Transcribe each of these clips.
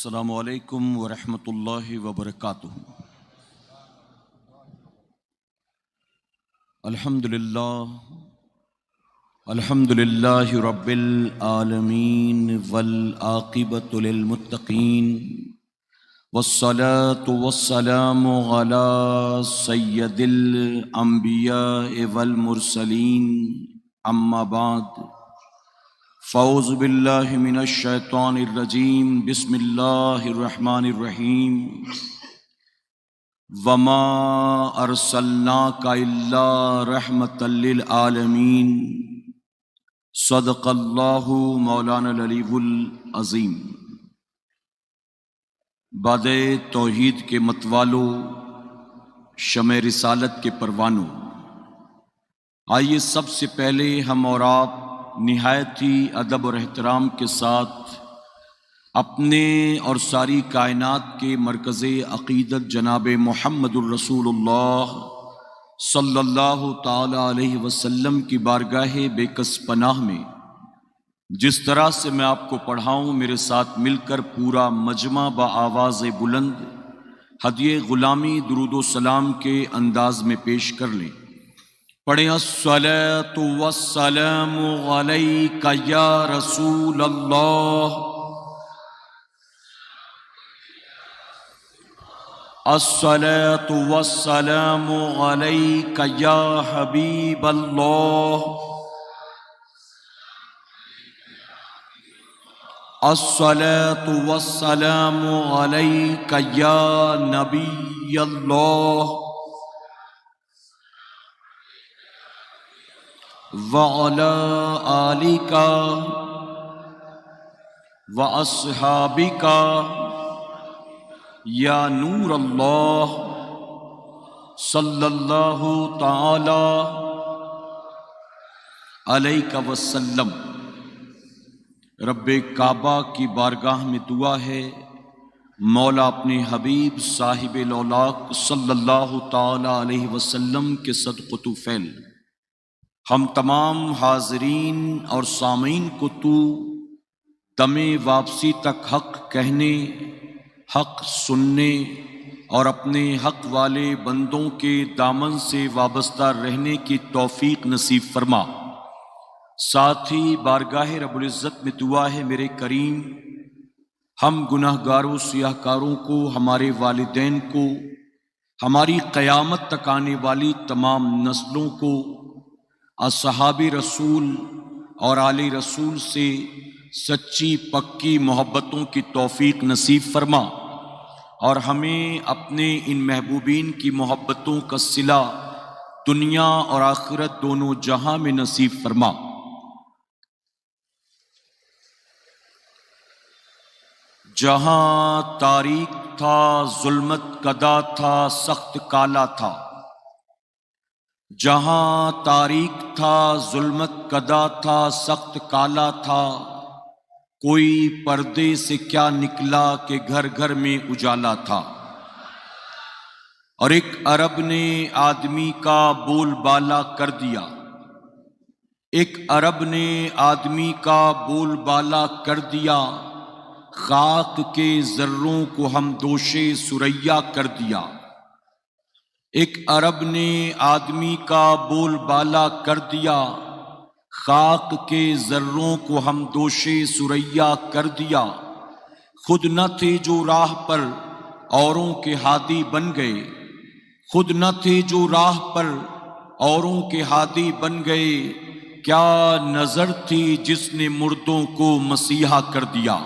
السلام علیکم ورحمۃ اللہ وبرکاتہ۔ الحمد للہ رب العالمین والعاقبۃ للمتقین والصلاة والسلام علی سید الانبیاء والمرسلین اما بعد فاعوذ باللہ من الشیطان الرجیم بسم اللہ الرحمن الرحیم وما ارسلناک الا رحمۃ للعالمین صدق اللہ مولانا العلی العظیم۔ باد توحید کے متوالو، شمع رسالت کے پروانوں، آئیے سب سے پہلے ہم اور آپ نہایت ہی ادب اور احترام کے ساتھ اپنے اور ساری کائنات کے مرکز عقیدت جناب محمد الرسول اللہ صلی اللہ تعالی علیہ وسلم کی بارگاہ بے کس پناہ میں جس طرح سے میں آپ کو پڑھاؤں، میرے ساتھ مل کر پورا مجمع بآواز بلند ہدیہ غلامی درود و سلام کے انداز میں پیش کر لیں۔ پڑھیں الصلاۃ والسلام علیک یا رسول اللہ، الصلاۃ والسلام علیک یا حبیب اللہ، الصلاۃ والسلام علیک یا نبی اللہ، وعلی آلک واصحابک یا نور اللہ صلی اللہ تعالی علیہ وسلم۔ رب کعبہ کی بارگاہ میں دعا ہے، مولا اپنے حبیب صاحب الاولاق صلی اللہ تعالی علیہ وسلم کے صدق و طفیل ہم تمام حاضرین اور سامعین کو تو دم واپسی تک حق کہنے، حق سننے اور اپنے حق والے بندوں کے دامن سے وابستہ رہنے کی توفیق نصیب فرما۔ ساتھ ہی بارگاہ رب العزت میں دعا ہے میرے کریم، ہم گناہ گاروں سیاہ کاروں کو، ہمارے والدین کو، ہماری قیامت تک آنے والی تمام نسلوں کو اصحاب رسول اور آل رسول سے سچی پکی محبتوں کی توفیق نصیب فرما، اور ہمیں اپنے ان محبوبین کی محبتوں کا صلہ دنیا اور آخرت دونوں جہاں میں نصیب فرما۔ جہاں تاریک تھا، ظلمت کدا تھا، سخت کالا تھا، جہاں تاریک تھا، ظلمت کدا تھا، سخت کالا تھا، کوئی پردے سے کیا نکلا کہ گھر گھر میں اجالا تھا، اور ایک عرب نے آدمی کا بول بالا کر دیا، ایک عرب نے آدمی کا بول بالا کر دیا، خاک کے ذروں کو ہم دوشے ثریا کر دیا، ایک عرب نے آدمی کا بول بالا کر دیا، خاک کے ذروں کو ہم دوشے ثریا کر دیا، خود نہ تھے جو راہ پر اوروں کے ہادی بن گئے، خود نہ تھے جو راہ پر اوروں کے ہادی بن گئے، کیا نظر تھی جس نے مردوں کو مسیحا کر دیا۔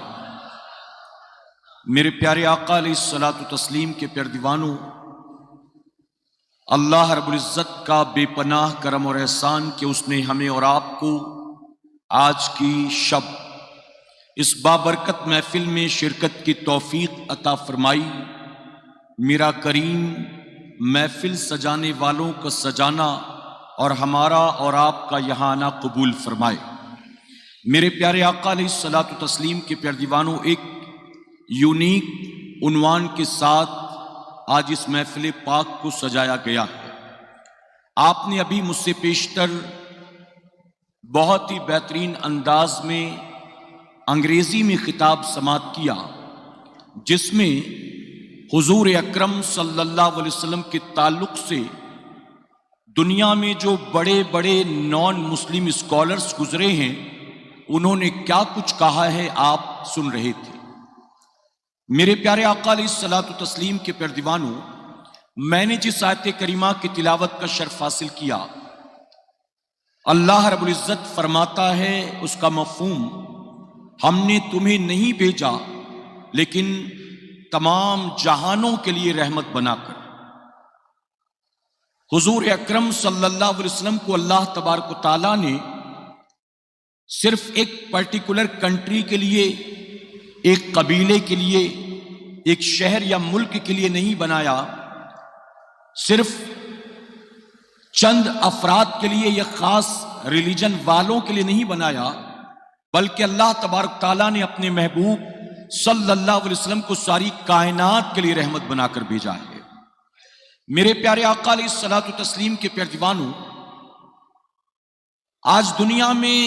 میرے پیارے آقا علیہ الصلاۃ والتسلیم کے پیارے دیوانوں، اللہ رب العزت کا بے پناہ کرم اور احسان کہ اس نے ہمیں اور آپ کو آج کی شب اس بابرکت محفل میں شرکت کی توفیق عطا فرمائی۔ میرا کریم محفل سجانے والوں کا سجانا اور ہمارا اور آپ کا یہاں آنا قبول فرمائے۔ میرے پیارے آقا علیہ الصلاۃ والتسلیم کے پیارے دیوانوں، ایک یونیک عنوان کے ساتھ آج اس محفل پاک کو سجایا گیا ہے۔ آپ نے ابھی مجھ سے پیشتر بہت ہی بہترین انداز میں انگریزی میں خطاب سماعت کیا، جس میں حضور اکرم صلی اللہ علیہ وسلم کے تعلق سے دنیا میں جو بڑے بڑے نان مسلم اسکالرز گزرے ہیں انہوں نے کیا کچھ کہا ہے آپ سن رہے تھے۔ میرے پیارے آقا علیہ الصلوۃ والتسلیم کے پیروانوں، میں نے جس آیت کریمہ کی تلاوت کا شرف حاصل کیا، اللہ رب العزت فرماتا ہے اس کا مفہوم، ہم نے تمہیں نہیں بھیجا لیکن تمام جہانوں کے لیے رحمت بنا کر۔ حضور اکرم صلی اللہ علیہ وسلم کو اللہ تبارک و تعالیٰ نے صرف ایک پرٹیکولر کنٹری کے لیے، ایک قبیلے کے لیے، ایک شہر یا ملک کے لیے نہیں بنایا، صرف چند افراد کے لیے یا خاص ریلیجن والوں کے لیے نہیں بنایا، بلکہ اللہ تبارک تعالیٰ نے اپنے محبوب صلی اللہ علیہ وسلم کو ساری کائنات کے لیے رحمت بنا کر بھیجا ہے۔ میرے پیارے آقا علیہ الصلوۃ والتسلیم کے پیروانوں، آج دنیا میں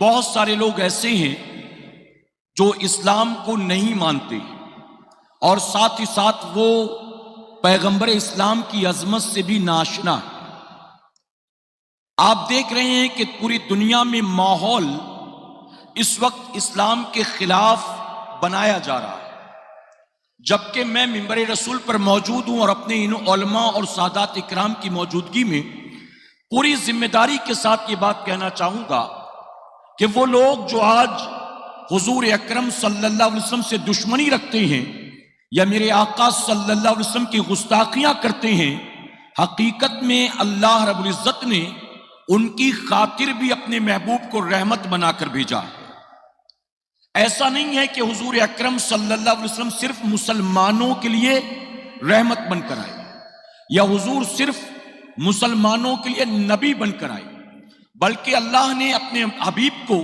بہت سارے لوگ ایسے ہیں جو اسلام کو نہیں مانتے اور ساتھ ہی ساتھ وہ پیغمبر اسلام کی عظمت سے بھی ناشنا ہے۔ آپ دیکھ رہے ہیں کہ پوری دنیا میں ماحول اس وقت اسلام کے خلاف بنایا جا رہا ہے، جبکہ میں منبر رسول پر موجود ہوں اور اپنے ان علماء اور سادات اکرام کی موجودگی میں پوری ذمہ داری کے ساتھ یہ بات کہنا چاہوں گا کہ وہ لوگ جو آج حضور اکرم صلی اللہ علیہ وسلم سے دشمنی رکھتے ہیں یا میرے آقا صلی اللہ علیہ وسلم کی گستاخیاں کرتے ہیں، حقیقت میں اللہ رب العزت نے ان کی خاطر بھی اپنے محبوب کو رحمت بنا کر بھیجا ہے۔ ایسا نہیں ہے کہ حضور اکرم صلی اللہ علیہ وسلم صرف مسلمانوں کے لیے رحمت بن کر آئے یا حضور صرف مسلمانوں کے لیے نبی بن کر آئے، بلکہ اللہ نے اپنے حبیب کو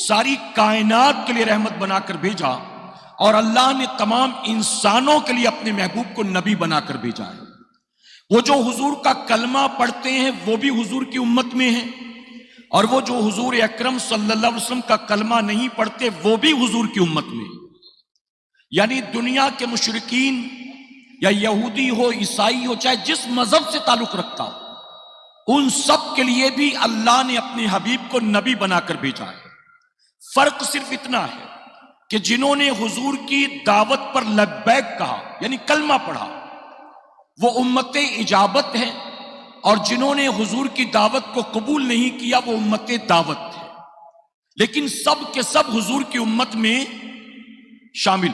ساری کائنات کے لیے رحمت بنا کر بھیجا اور اللہ نے تمام انسانوں کے لیے اپنے محبوب کو نبی بنا کر بھیجا ہے۔ وہ جو حضور کا کلمہ پڑھتے ہیں وہ بھی حضور کی امت میں ہیں، اور وہ جو حضور اکرم صلی اللہ علیہ وسلم کا کلمہ نہیں پڑھتے وہ بھی حضور کی امت میں ہیں۔ یعنی دنیا کے مشرکین یا یہودی ہو، عیسائی ہو، چاہے جس مذہب سے تعلق رکھتا ہو، ان سب کے لیے بھی اللہ نے اپنے حبیب کو نبی بنا کر بھیجا ہے۔ فرق صرف اتنا ہے کہ جنہوں نے حضور کی دعوت پر لبیک کہا یعنی کلمہ پڑھا وہ امت اجابت ہے، اور جنہوں نے حضور کی دعوت کو قبول نہیں کیا وہ امت دعوت ہے، لیکن سب کے سب حضور کی امت میں شامل۔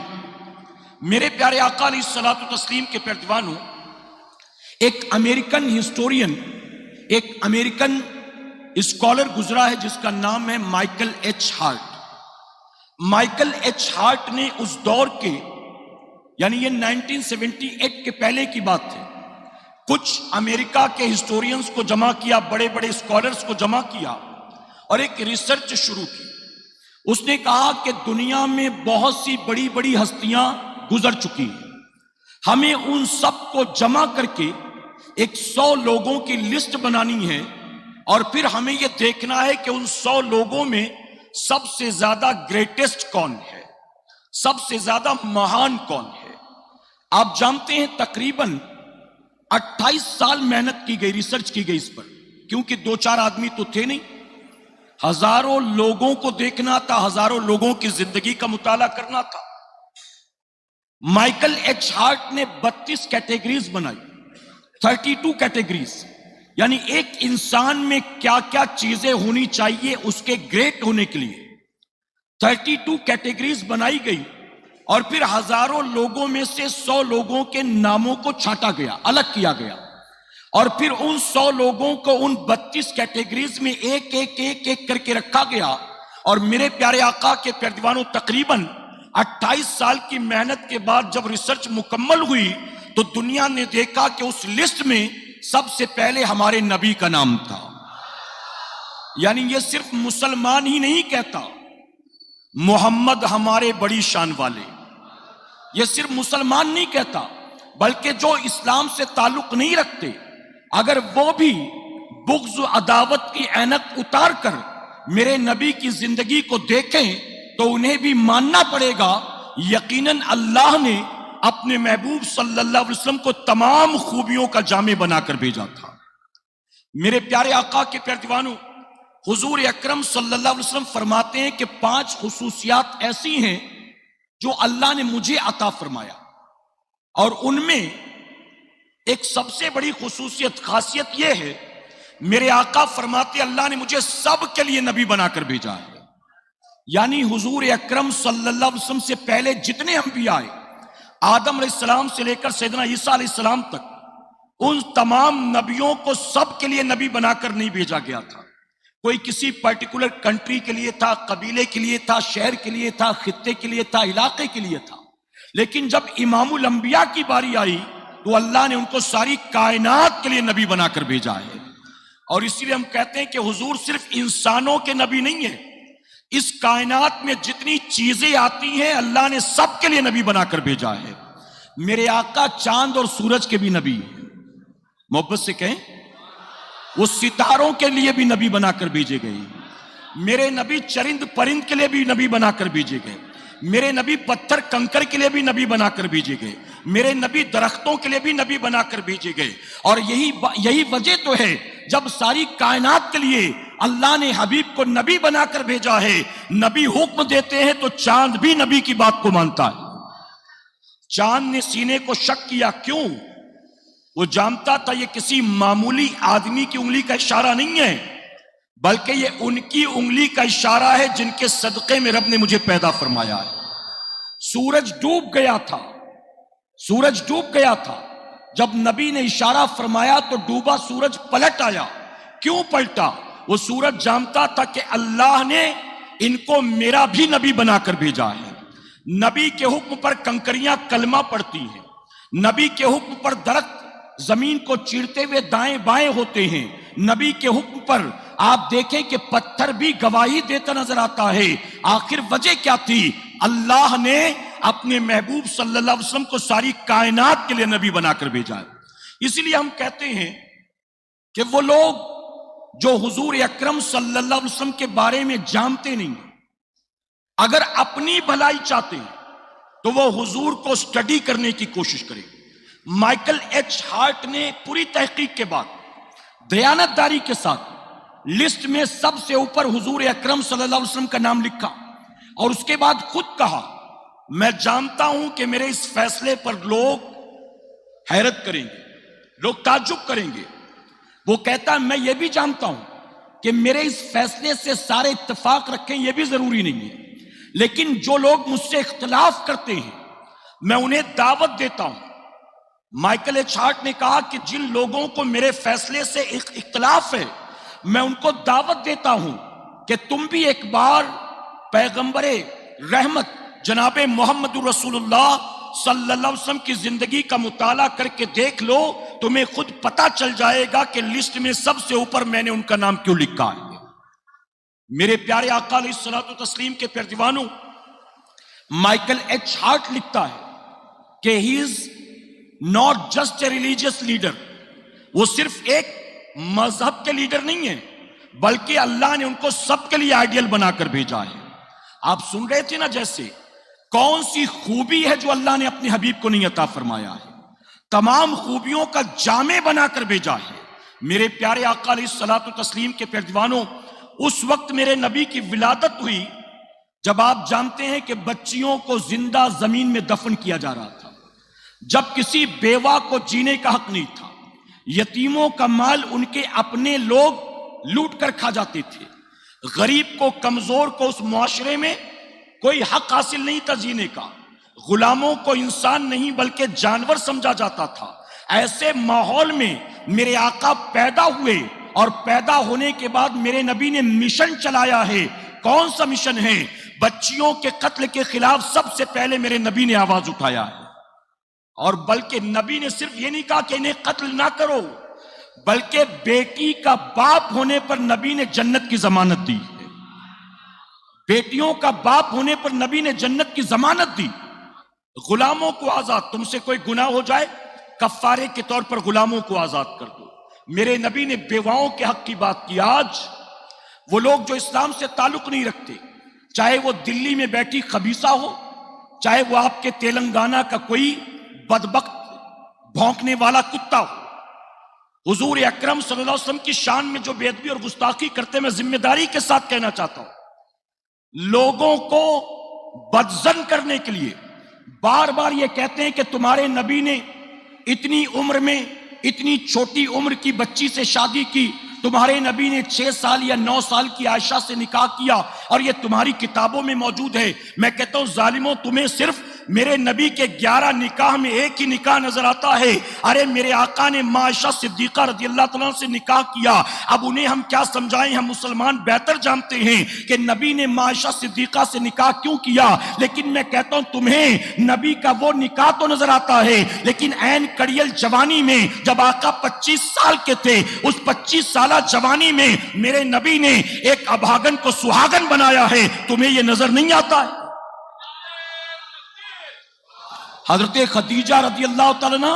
میرے پیارے آقا علیہ الصلوۃ والتسلیم کے پیروانوں، ایک امریکن ہسٹورین، ایک امریکن اسکالر گزرا ہے جس کا نام ہے Michael H Hart. Michael H Hart نے اس دور کے، یعنی یہ 1978 کے پہلے کی بات ہے، کچھ امریکہ کے ہسٹورینز کو جمع کیا، بڑے بڑے اسکالرز کو جمع کیا اور ایک ریسرچ شروع کی۔ اس نے کہا کہ دنیا میں بہت سی بڑی بڑی ہستیاں گزر چکی ہیں، ہمیں ان سب کو جمع کر کے ایک 100 لوگوں کی لسٹ بنانی ہے، اور پھر ہمیں یہ دیکھنا ہے کہ ان 100 لوگوں میں سب سے زیادہ گریٹسٹ کون ہے، سب سے زیادہ مہان کون ہے۔ آپ جانتے ہیں تقریباً 28 سال محنت کی گئی، ریسرچ کی گئی اس پر، کیونکہ 2-4 آدمی تو تھے نہیں، ہزاروں لوگوں کو دیکھنا تھا، ہزاروں لوگوں کی زندگی کا مطالعہ کرنا تھا۔ مائیکل ایچ ہارٹ نے 32 کیٹیگریز بنائی، 32 کیٹیگریز، یعنی ایک انسان میں کیا کیا چیزیں ہونی چاہیے اس کے گریٹ ہونے کے لیے 32 کیٹیگریز بنائی گئی، اور پھر ہزاروں لوگوں میں سے 100 لوگوں کے ناموں کو چھانٹا گیا، الگ کیا گیا، اور پھر ان 100 لوگوں کو ان 32 کیٹیگریز میں ایک ایک ایک ایک کر کے رکھا گیا۔ اور میرے پیارے آقا کے پیروانوں، تقریباً 28 سال کی محنت کے بعد جب ریسرچ مکمل ہوئی تو دنیا نے دیکھا کہ اس لسٹ میں سب سے پہلے ہمارے نبی کا نام تھا۔ یعنی یہ صرف مسلمان ہی نہیں کہتا، محمد ہمارے بڑی شان والے، یہ صرف مسلمان نہیں کہتا، بلکہ جو اسلام سے تعلق نہیں رکھتے اگر وہ بھی بغض و عداوت کی عینک اتار کر میرے نبی کی زندگی کو دیکھیں تو انہیں بھی ماننا پڑے گا یقیناً اللہ نے اپنے محبوب صلی اللہ علیہ وسلم کو تمام خوبیوں کا جامع بنا کر بھیجا تھا۔ میرے پیارے آقا کے پیارے دیوانوں، حضور اکرم صلی اللہ علیہ وسلم فرماتے ہیں کہ 5 خصوصیات ایسی ہیں جو اللہ نے مجھے عطا فرمایا، اور ان میں ایک سب سے بڑی خصوصیت خاصیت یہ ہے، میرے آقا فرماتے اللہ نے مجھے سب کے لیے نبی بنا کر بھیجا ہے۔ یعنی حضور اکرم صلی اللہ علیہ وسلم سے پہلے جتنے انبیاء آئے، آدم علیہ السلام سے لے کر سیدنا عیسیٰ علیہ السلام تک، ان تمام نبیوں کو سب کے لیے نبی بنا کر نہیں بھیجا گیا تھا۔ کوئی کسی پرٹیکولر کنٹری کے لیے تھا، قبیلے کے لیے تھا، شہر کے لیے تھا، خطے کے لیے تھا، علاقے کے لیے تھا۔ لیکن جب امام الانبیاء کی باری آئی تو اللہ نے ان کو ساری کائنات کے لیے نبی بنا کر بھیجا ہے۔ اور اسی لیے ہم کہتے ہیں کہ حضور صرف انسانوں کے نبی نہیں ہیں، اس کائنات میں جتنی چیزیں آتی ہیں اللہ نے سب کے لیے نبی بنا کر بھیجا ہے۔ میرے آقا چاند اور سورج کے بھی نبی ہیں، محبت سے کہیں، وہ ستاروں کے لیے بھی نبی بنا کر بھیجے گئے۔ میرے نبی چرند پرند کے لیے بھی نبی بنا کر بھیجے گئے۔ میرے نبی پتھر کنکر کے لیے بھی نبی بنا کر بھیجے گئے۔ میرے نبی درختوں کے لیے بھی نبی بنا کر بھیجے گئے۔ اور یہی وجہ تو ہے جب ساری کائنات کے لیے اللہ نے حبیب کو نبی بنا کر بھیجا ہے، نبی حکم دیتے ہیں تو چاند بھی نبی کی بات کو مانتا ہے۔ چاند نے سینے کو شک کیا، کیوں؟ وہ جانتا تھا یہ کسی معمولی آدمی کی انگلی کا اشارہ نہیں ہے، بلکہ یہ ان کی انگلی کا اشارہ ہے جن کے صدقے میں رب نے مجھے پیدا فرمایا ہے۔ سورج ڈوب گیا تھا، سورج ڈوب گیا تھا، جب نبی نے اشارہ فرمایا تو ڈوبا سورج پلٹ آیا۔ کیوں پلٹا؟ وہ سورج جانتا تھا کہ اللہ نے ان کو میرا بھی نبی بنا کر بھیجا ہے۔ نبی کے حکم پر کنکریاں کلمہ پڑتی ہیں، نبی کے حکم پر درخت زمین کو چیرتے ہوئے دائیں بائیں ہوتے ہیں، نبی کے حکم پر آپ دیکھیں کہ پتھر بھی گواہی دیتا نظر آتا ہے۔ آخر وجہ کیا تھی؟ اللہ نے اپنے محبوب صلی اللہ علیہ وسلم کو ساری کائنات کے لیے نبی بنا کر بھیجا ہے۔ اسی لیے ہم کہتے ہیں کہ وہ لوگ جو حضور اکرم صلی اللہ علیہ وسلم کے بارے میں جانتے نہیں، اگر اپنی بھلائی چاہتے ہیں تو وہ حضور کو سٹڈی کرنے کی کوشش کریں۔ مائیکل ایچ ہارٹ نے پوری تحقیق کے بعد دیانتداری کے ساتھ لسٹ میں سب سے اوپر حضور اکرم صلی اللہ علیہ وسلم کا نام لکھا، اور اس کے بعد خود کہا، میں جانتا ہوں کہ میرے اس فیصلے پر لوگ حیرت کریں گے، لوگ تعجب کریں گے۔ وہ کہتا ہے میں یہ بھی جانتا ہوں کہ میرے اس فیصلے سے سارے اتفاق رکھیں یہ بھی ضروری نہیں ہے، لیکن جو لوگ مجھ سے اختلاف کرتے ہیں میں انہیں دعوت دیتا ہوں۔ مائیکل ایچ ہارٹ نے کہا کہ جن لوگوں کو میرے فیصلے سے اختلاف ہے میں ان کو دعوت دیتا ہوں کہ تم بھی ایک بار پیغمبر رحمت جناب محمد رسول اللہ صلی اللہ علیہ وسلم کی زندگی کا مطالعہ کر کے دیکھ لو، تمہیں خود پتا چل جائے گا کہ لسٹ میں سب سے اوپر میں نے ان کا نام کیوں لکھا ہے۔ میرے پیارے آقا علیہ الصلوۃ والتسلیم کے پیارے دیوانوں، مائیکل ایچ ہارٹ لکھتا ہے کہ ہی از not just a religious leader، وہ صرف ایک مذہب کے لیڈر نہیں ہے بلکہ اللہ نے ان کو سب کے لیے آئیڈیل بنا کر بھیجا ہے۔ آپ سن رہے تھے نا، جیسے کون سی خوبی ہے جو اللہ نے اپنے حبیب کو نہیں عطا فرمایا ہے، تمام خوبیوں کا جامع بنا کر بھیجا ہے۔ میرے پیارے آقا علیہ الصلوۃ والتسلیم کے پیارے دیوانوں، اس وقت میرے نبی کی ولادت ہوئی جب آپ جانتے ہیں کہ بچیوں کو زندہ زمین میں دفن کیا جا رہا تھا، جب کسی بیوہ کو جینے کا حق نہیں تھا، یتیموں کا مال ان کے اپنے لوگ لوٹ کر کھا جاتے تھے، غریب کو کمزور کو اس معاشرے میں کوئی حق حاصل نہیں تھا جینے کا، غلاموں کو انسان نہیں بلکہ جانور سمجھا جاتا تھا۔ ایسے ماحول میں میرے آقا پیدا ہوئے، اور پیدا ہونے کے بعد میرے نبی نے مشن چلایا ہے۔ کون سا مشن ہے؟ بچیوں کے قتل کے خلاف سب سے پہلے میرے نبی نے آواز اٹھایا ہے، اور بلکہ نبی نے صرف یہ نہیں کہا کہ انہیں قتل نہ کرو، بلکہ بیٹی کا باپ ہونے پر نبی نے جنت کی ضمانت دی ہے۔ بیٹیوں کا باپ ہونے پر نبی نے جنت کی ضمانت دی۔ غلاموں کو آزاد، تم سے کوئی گناہ ہو جائے کفارے کے طور پر غلاموں کو آزاد کر دو۔ میرے نبی نے بیواؤں کے حق کی بات کی۔ آج وہ لوگ جو اسلام سے تعلق نہیں رکھتے، چاہے وہ دلی میں بیٹھی خبیثہ ہو چاہے وہ آپ کے تلنگانہ کا کوئی بدبخت بھونکنے والا کتا ہو. حضور اکرم صلی اللہ علیہ وسلم کی شان میں جو بے ادبی اور گستاخی کرتے، میں ذمہ داری کے ساتھ کہنا چاہتا ہوں، لوگوں کو بدظن کرنے کے لیے بار بار یہ کہتے ہیں کہ تمہارے نبی نے اتنی عمر میں اتنی چھوٹی عمر کی بچی سے شادی کی، تمہارے نبی نے 6 سال یا 9 سال کی عائشہ سے نکاح کیا، اور یہ تمہاری کتابوں میں موجود ہے. میں کہتا ہوں ظالموں، تمہیں صرف میرے نبی کے 11 نکاح میں ایک ہی نکاح نظر آتا ہے. ارے میرے آقا نے ماں عائشہ صدیقہ رضی اللہ تعالیٰ سے نکاح کیا. اب انہیں ہم کیا سمجھائیں؟ ہم مسلمان بہتر جانتے ہیں کہ نبی نے ماں عائشہ صدیقہ سے نکاح کیوں کیا. لیکن میں کہتا ہوں تمہیں نبی کا وہ نکاح تو نظر آتا ہے، لیکن عین کڑیل جوانی میں جب آقا 25 سال کے تھے، اس 25 سالہ جوانی میں میرے نبی نے ایک ابھاگن کو سہاگن بنایا ہے. تمہیں یہ نظر نہیں آتا ہے؟ حضرت خدیجہ رضی اللہ تعالیٰ عنہ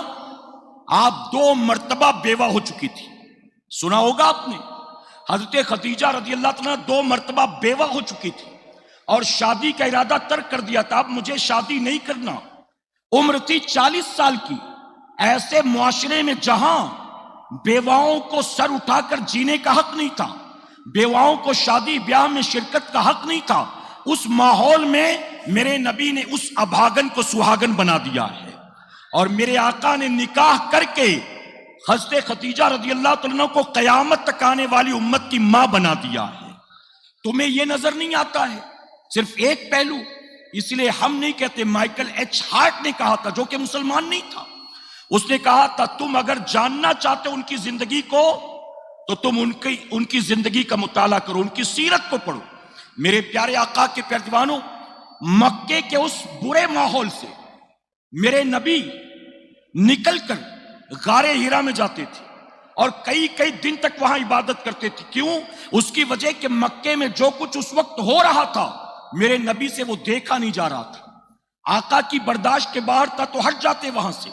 آپ 2 مرتبہ بیوہ ہو چکی تھی. سنا ہوگا آپ نے، حضرت خدیجہ رضی اللہ تعالیٰ عنہ 2 مرتبہ بیوہ ہو چکی تھی اور شادی کا ارادہ ترک کر دیا تھا. اب مجھے شادی نہیں کرنا. عمر تھی 40 سال کی. ایسے معاشرے میں جہاں بیواؤں کو سر اٹھا کر جینے کا حق نہیں تھا، بیواؤں کو شادی بیاہ میں شرکت کا حق نہیں تھا، اس ماحول میں میرے نبی نے اس ابھاگن کو سہاگن بنا دیا ہے. اور میرے آقا نے نکاح کر کے حضرت خدیجہ رضی اللہ تعالیٰ عنہ کو قیامت تک آنے والی امت کی ماں بنا دیا ہے. تمہیں یہ نظر نہیں آتا ہے؟ صرف ایک پہلو. اس لیے ہم نہیں کہتے، مائیکل ایچ ہارٹ نے کہا تھا، جو کہ مسلمان نہیں تھا. اس نے کہا تھا تم اگر جاننا چاہتے ہو ان کی زندگی کو تو تم ان کی زندگی کا مطالعہ کرو، ان کی سیرت کو پڑھو. میرے پیارے آقا کے پیارے دیوانوں، مکے کے اس برے ماحول سے میرے نبی نکل کر غار ہیرا میں جاتے تھے اور کئی دن تک وہاں عبادت کرتے تھے. کیوں؟ اس کی وجہ کہ مکے میں جو کچھ اس وقت ہو رہا تھا میرے نبی سے وہ دیکھا نہیں جا رہا تھا. آقا کی برداشت کے باہر تھا تو ہٹ جاتے وہاں سے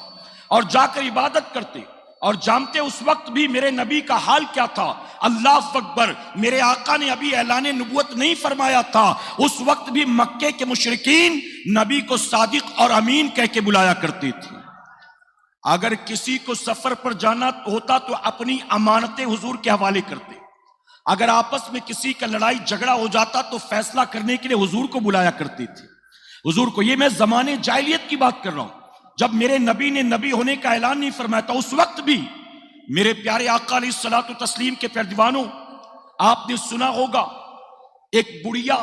اور جا کر عبادت کرتے. اور جانتے اس وقت بھی میرے نبی کا حال کیا تھا؟ اللہ اکبر، میرے آقا نے ابھی اعلان نبوت نہیں فرمایا تھا، اس وقت بھی مکے کے مشرکین نبی کو صادق اور امین کہہ کے بلایا کرتے تھے. اگر کسی کو سفر پر جانا ہوتا تو اپنی امانتیں حضور کے حوالے کرتے. اگر آپس میں کسی کا لڑائی جھگڑا ہو جاتا تو فیصلہ کرنے کے لیے حضور کو بلایا کرتے تھے. حضور کو، یہ میں زمانے جاہلیت کی بات کر رہا ہوں، جب میرے نبی نے نبی ہونے کا اعلان نہیں فرمایا تھا. اس وقت بھی میرے پیارے آقا علیہ الصلوۃ والتسلیم کے پیارے دیوانوں، آپ نے سنا ہوگا ایک بڑھیا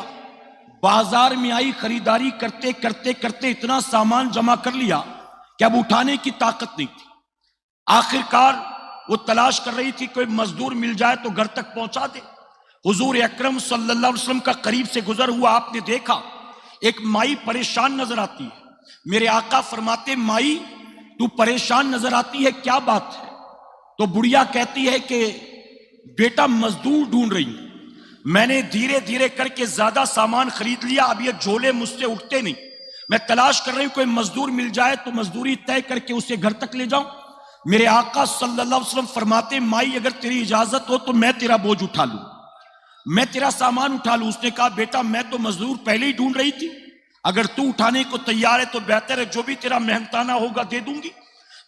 بازار میں آئی، خریداری کرتے کرتے اتنا سامان جمع کر لیا کہ اب اٹھانے کی طاقت نہیں تھی. آخر کار وہ تلاش کر رہی تھی کوئی مزدور مل جائے تو گھر تک پہنچا دے. حضور اکرم صلی اللہ علیہ وسلم کا قریب سے گزر ہوا، آپ نے دیکھا ایک مائی پریشان نظر آتی ہے. میرے آقا فرماتے مائی تو پریشان نظر آتی ہے، کیا بات ہے؟ تو بڑھیا کہتی ہے کہ بیٹا مزدور ڈھونڈ رہی ہوں، میں نے دھیرے دھیرے کر کے زیادہ سامان خرید لیا، اب یہ جھولے مجھ سے اٹھتے نہیں، میں تلاش کر رہی ہوں کوئی مزدور مل جائے تو مزدوری طے کر کے اسے گھر تک لے جاؤں. میرے آقا صلی اللہ علیہ وسلم فرماتے مائی اگر تیری اجازت ہو تو میں تیرا بوجھ اٹھا لوں، میں تیرا سامان اٹھا لوں. اس نے کہا بیٹا میں تو مزدور پہلے ہی ڈھونڈ رہی تھی، اگر تو اٹھانے کو تیار ہے تو بہتر ہے، جو بھی تیرا محنتانہ ہوگا دے دوں گی.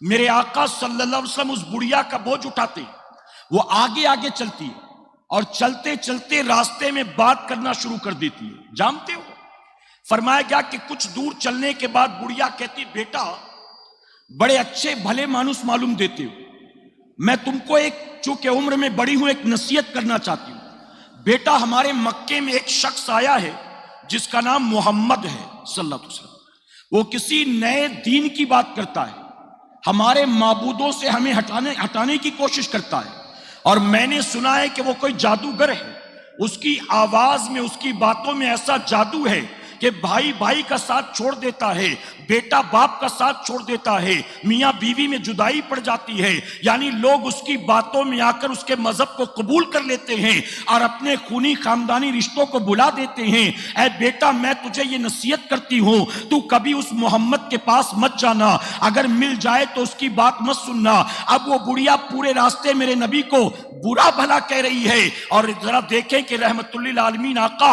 میرے آقا صلی اللہ علیہ وسلم اس بڑھیا کا بوجھ اٹھاتے، وہ آگے آگے چلتی ہے اور چلتے چلتے راستے میں بات کرنا شروع کر دیتی ہے. جانتے ہو فرمایا گیا کہ کچھ دور چلنے کے بعد بڑھیا کہتی بیٹا بڑے اچھے بھلے مانوس معلوم دیتے ہو، میں تم کو ایک چونکہ عمر میں بڑی ہوں ایک نصیحت کرنا چاہتی ہوں. بیٹا ہمارے مکے میں ایک شخص آیا ہے جس کا نام محمد ہے صلی اللہ علیہ وسلم، وہ کسی نئے دین کی بات کرتا ہے، ہمارے معبودوں سے ہمیں ہٹانے کی کوشش کرتا ہے، اور میں نے سنا ہے کہ وہ کوئی جادوگر ہے، اس کی آواز میں اس کی باتوں میں ایسا جادو ہے کہ بھائی بھائی کا ساتھ چھوڑ دیتا ہے، بیٹا باپ کا ساتھ چھوڑ دیتا ہے، میاں بیوی میں جدائی پڑ جاتی ہے. یعنی لوگ اس کی باتوں میں آ کر اس کے مذہب کو قبول کر لیتے ہیں اور اپنے خونی خاندانی رشتوں کو بلا دیتے ہیں. اے بیٹا میں تجھے یہ نصیحت کرتی ہوں، تو کبھی اس محمد کے پاس مت جانا، اگر مل جائے تو اس کی بات مت سننا. اب وہ بڑھیا پورے راستے میرے نبی کو برا بھلا کہہ رہی ہے، اور ذرا دیکھیں کہ رحمت للعالمین آقا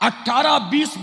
18, 20,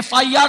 FIR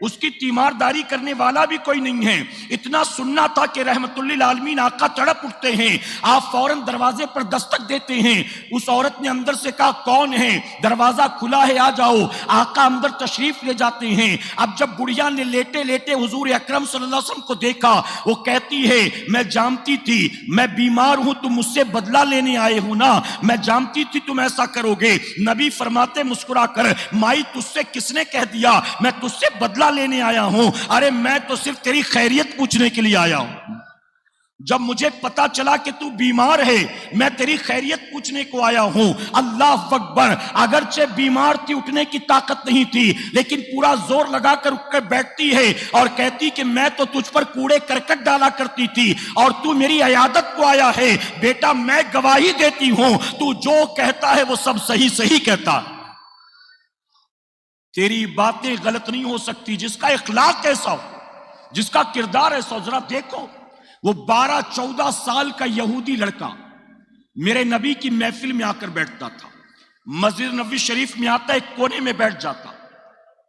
اس کی تیمارداری کرنے والا بھی کوئی نہیں ہے. اتنا سننا تھا کہ رحمت للعالمین آقا تڑپ اٹھتے ہیں. آپ فوراً دروازے پر دستک دیتے ہیں. اس عورت نے اندر سے کہا کون ہے؟ دروازہ کھلا ہے، آ جاؤ. آقا اندر تشریف لے جاتے ہیں. اب جب بڑھیا نے لیٹے لیٹے حضور اکرم صلی اللہ علیہ وسلم کو دیکھا، وہ کہتی ہے میں جانتی تھی میں بیمار ہوں، تم مجھ سے بدلہ لینے آئے ہو نا، میں جانتی تھی تم ایسا کرو گے. نبی فرماتے مسکرا کر، مائی تجھ سے کس نے کہہ دیا میں تجھ سے بدلہ لینے آیا ہوں؟ ارے میں تو صرف تیری خیریت پوچھنے کے لیے آیا ہوں. جب مجھے پتا چلا کہ تو بیمار ہے، میں تیری خیریت پوچھنے کو آیا ہوں. اللہ اکبر. اگرچہ بیمار تھی، اٹھنے کی طاقت نہیں تھی، لیکن پورا زور لگا کر اٹھ کر بیٹھتی ہے اور کہتی کہ میں تو تجھ پر کوڑے کرکٹ ڈالا کرتی تھی اور تو میری عیادت کو آیا ہے. بیٹا میں گواہی دیتی ہوں تو جو کہتا ہے وہ سب صحیح صحیح کہتا ہے. تیری باتیں غلط نہیں ہو سکتی. جس کا اخلاق ایسا ہو، جس کا کردار ایسا ہو. ذرا دیکھو، وہ 12-14 سال کا یہودی لڑکا میرے نبی کی محفل میں آ کر بیٹھتا تھا. مسجد نبوی شریف میں آتا، ایک کونے میں بیٹھ جاتا.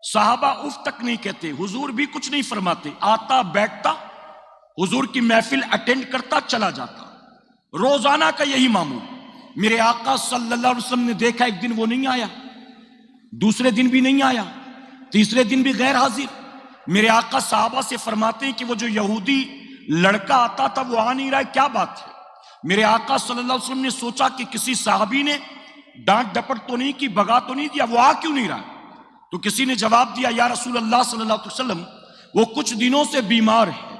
صحابہ اف تک نہیں کہتے، حضور بھی کچھ نہیں فرماتے. آتا، بیٹھتا، حضور کی محفل اٹینڈ کرتا، چلا جاتا. روزانہ کا یہی معمول. میرے آقا صلی اللہ علیہ وسلم نے دیکھا ایک دن وہ نہیں آیا، دوسرے دن بھی نہیں آیا، تیسرے دن بھی غیر حاضر. میرے آقا صحابہ سے فرماتے ہیں کہ وہ جو یہودی لڑکا آتا تھا وہ آ نہیں رہا ہے، کیا بات ہے؟ میرے آقا صلی اللہ علیہ وسلم نے سوچا کہ کسی صحابی نے ڈانٹ ڈپٹ تو نہیں کی، بگا تو نہیں دیا، وہ آ کیوں نہیں رہا؟ تو کسی نے جواب دیا یا رسول اللہ صلی اللہ علیہ وسلم وہ کچھ دنوں سے بیمار ہے.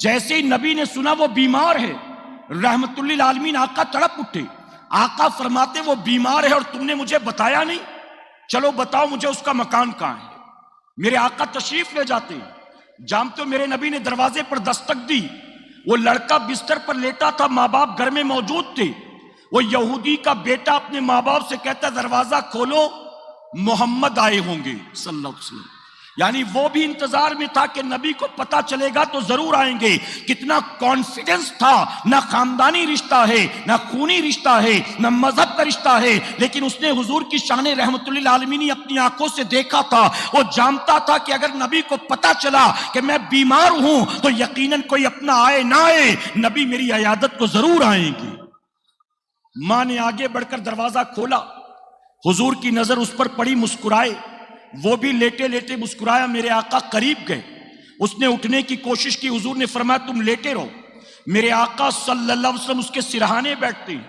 جیسے ہی نبی نے سنا وہ بیمار ہے، رحمت للعالمین آقا تڑپ اٹھے. آقا فرماتے وہ بیمار ہے اور تم نے مجھے بتایا نہیں؟ چلو بتاؤ مجھے اس کا مکان کہاں ہے. میرے آقا تشریف لے جاتے ہیں. جانتے ہو میرے نبی نے دروازے پر دستک دی. وہ لڑکا بستر پر لیٹا تھا، ماں باپ گھر میں موجود تھے. وہ یہودی کا بیٹا اپنے ماں باپ سے کہتا دروازہ کھولو، محمد آئے ہوں گے صلی اللہ علیہ وسلم. یعنی وہ بھی انتظار میں تھا کہ نبی کو پتا چلے گا تو ضرور آئیں گے. کتنا کانفیڈنس تھا. نہ خاندانی رشتہ ہے، نہ خونی رشتہ ہے، نہ مذہب کا رشتہ ہے، لیکن اس نے حضور کی شان رحمت للعالمین اپنی آنکھوں سے دیکھا تھا. وہ جانتا تھا کہ اگر نبی کو پتا چلا کہ میں بیمار ہوں تو یقیناً کوئی اپنا آئے نہ آئے، نبی میری عیادت کو ضرور آئیں گے. ماں نے آگے بڑھ کر دروازہ کھولا. حضور کی نظر اس پر پڑی، مسکرائے. وہ بھی لیٹے لیٹے مسکرایا. میرے آقا قریب گئے، اس نے اٹھنے کی کوشش کی. حضور نے فرمایا تم لیٹے رہو. میرے آقا صلی اللہ علیہ وسلم اس کے سرہانے بیٹھتے ہیں،